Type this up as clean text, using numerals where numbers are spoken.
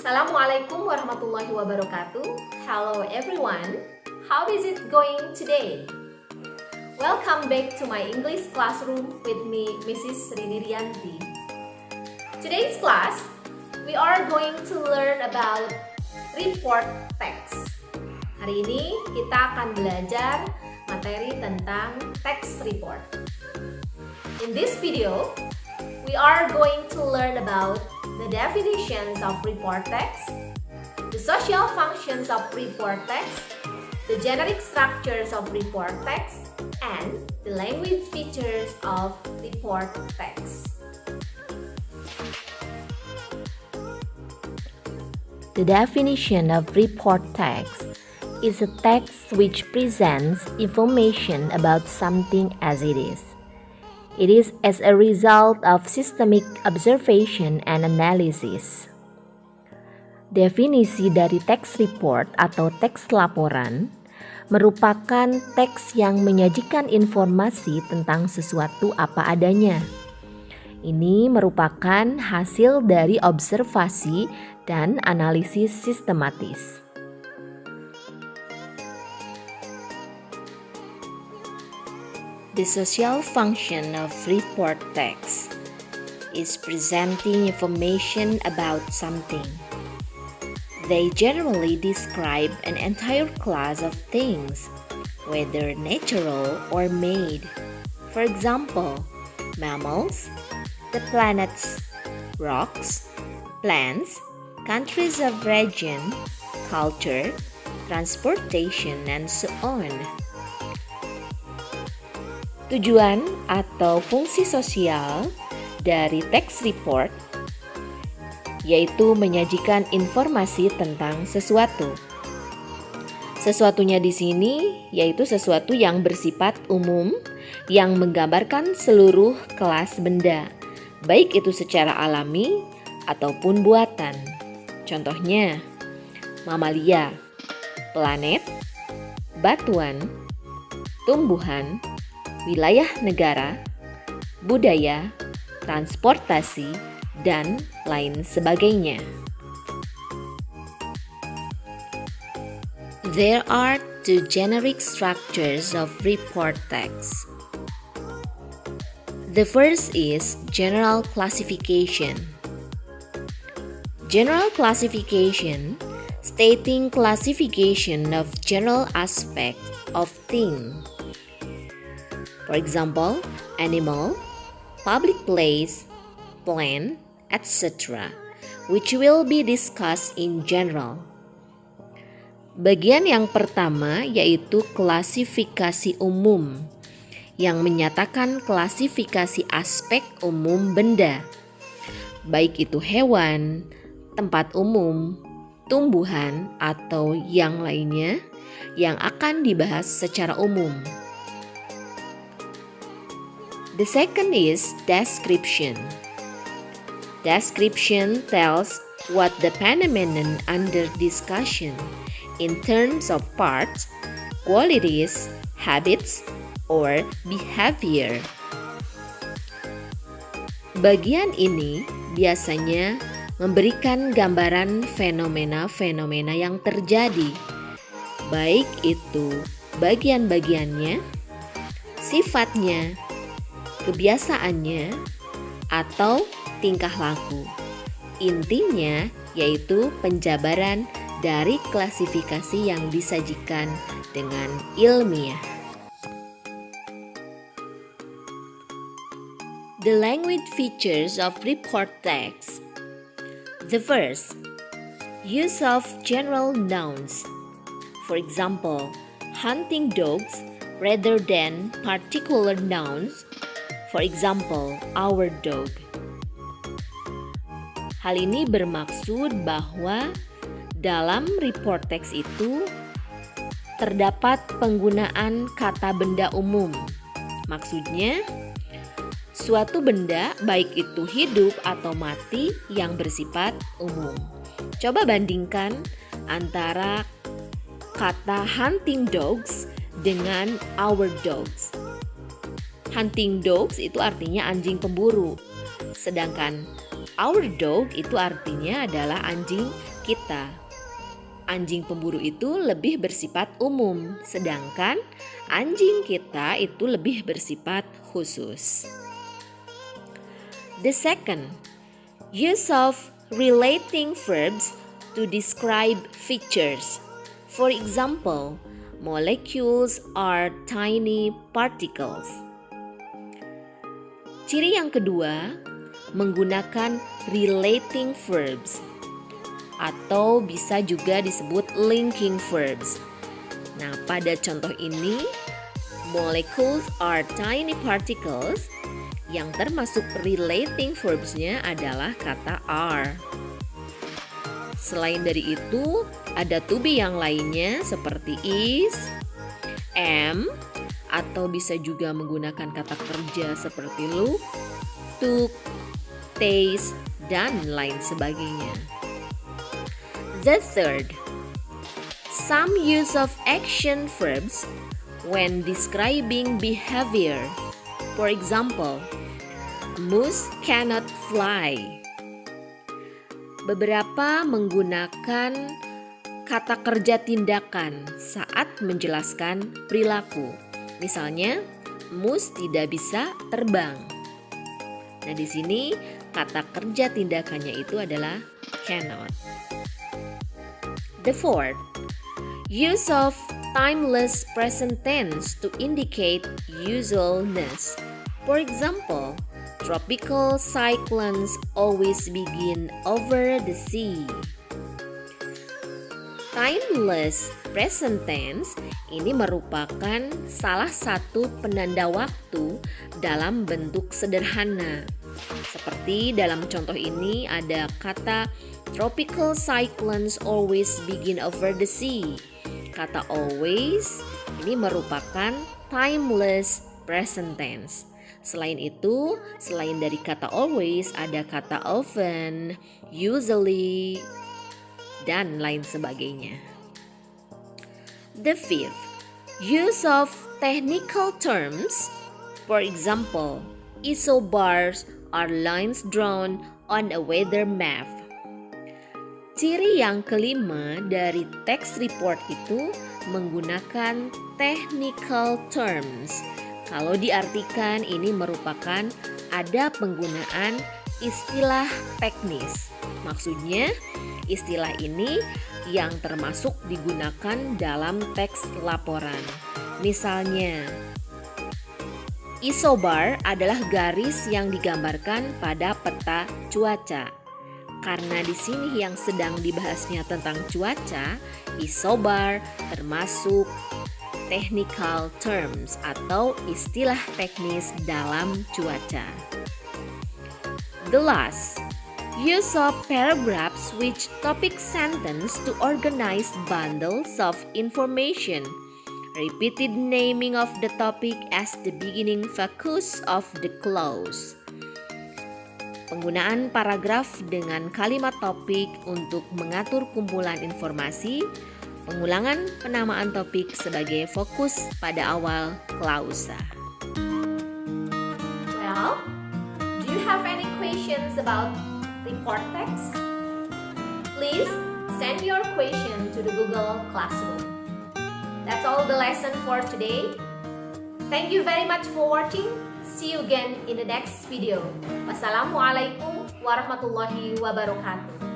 Assalamualaikum warahmatullahi wabarakatuh. Hello everyone. How is it going today? Welcome back to my English classroom with me, Mrs. Rini Rianti. Today's class, we are going to learn about report text. Hari ini kita akan belajar materi tentang text report. In this video, we are going to learn about the definitions of report text, the social functions of report text, the generic structures of report text, and the language features of report text. The definition of report text is a text which presents information about something as it is. It is as a result of systemic observation and analysis. Definisi dari teks report atau teks laporan merupakan teks yang menyajikan informasi tentang sesuatu apa adanya. Ini merupakan hasil dari observasi dan analisis sistematis. The social function of report text is presenting information about something. They generally describe an entire class of things, whether natural or made. For example, mammals, the planets, rocks, plants, countries of region, culture, transportation, and so on. Tujuan atau fungsi sosial dari text report yaitu menyajikan informasi tentang sesuatu. Sesuatunya di sini yaitu sesuatu yang bersifat umum yang menggambarkan seluruh kelas benda, baik itu secara alami ataupun buatan. Contohnya, mamalia, planet, batuan, tumbuhan, wilayah negara, budaya, transportasi, dan lain sebagainya. There are two generic structures of report text. The first is general classification. General classification, stating classification of general aspect of thing. For example, animal, public place, plant, etc., which will be discussed in general. Bagian yang pertama yaitu klasifikasi umum, yang menyatakan klasifikasi aspek umum benda, baik itu hewan, tempat umum, tumbuhan, atau yang lainnya yang akan dibahas secara umum. The second is description. Description tells what the phenomenon under discussion in terms of parts, qualities, habits, or behavior. Bagian ini biasanya memberikan gambaran fenomena-fenomena yang terjadi, baik itu bagian-bagiannya, sifatnya, kebiasaannya, atau tingkah laku. Intinya yaitu penjabaran dari klasifikasi yang disajikan dengan ilmiah. The language features of report text. The first, use of general nouns. For example, hunting dogs rather than particular nouns. For example, our dog. Hal ini bermaksud bahwa dalam report text itu terdapat penggunaan kata benda umum. Maksudnya, suatu benda baik itu hidup atau mati yang bersifat umum. Coba bandingkan antara kata hunting dogs dengan our dogs. Hunting dogs itu artinya anjing pemburu, sedangkan Our dog itu artinya adalah anjing kita. Anjing pemburu itu lebih bersifat umum, sedangkan anjing kita itu lebih bersifat khusus. The second, use of relating verbs to describe features. For example, molecules are tiny particles. Ciri yang kedua, menggunakan relating verbs atau bisa juga disebut linking verbs. Nah, pada contoh ini, molecules are tiny particles, yang termasuk relating verbs-nya adalah kata are. Selain dari itu, ada to be yang lainnya seperti is, am, atau bisa juga menggunakan kata kerja seperti look, took, taste, dan lain sebagainya. The third, some use of action verbs when describing behavior. For example, moose cannot fly. Beberapa menggunakan kata kerja tindakan saat menjelaskan perilaku. Misalnya, moose tidak bisa terbang. Nah, di sini kata kerja tindakannya itu adalah cannot. The fourth, use of timeless present tense to indicate usualness. For example, tropical cyclones always begin over the sea. Timeless present tense ini merupakan salah satu penanda waktu dalam bentuk sederhana. Seperti dalam contoh ini ada kata tropical cyclones always begin over the sea. Kata always ini merupakan timeless present tense. Selain itu, selain dari kata always ada kata often, usually, dan lain sebagainya. The fifth, use of technical terms. For example, isobars are lines drawn on a weather map. Ciri yang kelima dari text report itu menggunakan technical terms. Kalau diartikan ini merupakan ada penggunaan istilah teknis. Maksudnya istilah ini yang termasuk digunakan dalam teks laporan. Misalnya, isobar adalah garis yang digambarkan pada peta cuaca. Karena di sini yang sedang dibahasnya tentang cuaca, isobar termasuk technical terms atau istilah teknis dalam cuaca. The last, use of paragraphs which topic sentence to organize bundles of information. Repeated naming of the topic as the beginning focus of the clause. Penggunaan paragraf dengan kalimat topik untuk mengatur kumpulan informasi, pengulangan penamaan topik sebagai fokus pada awal klausa. Well, do you have any questions about report text? Please send your question to the Google Classroom. That's all the lesson for today. Thank you very much for watching. See you again in the next video. Wassalamualaikum warahmatullahi wabarakatuh.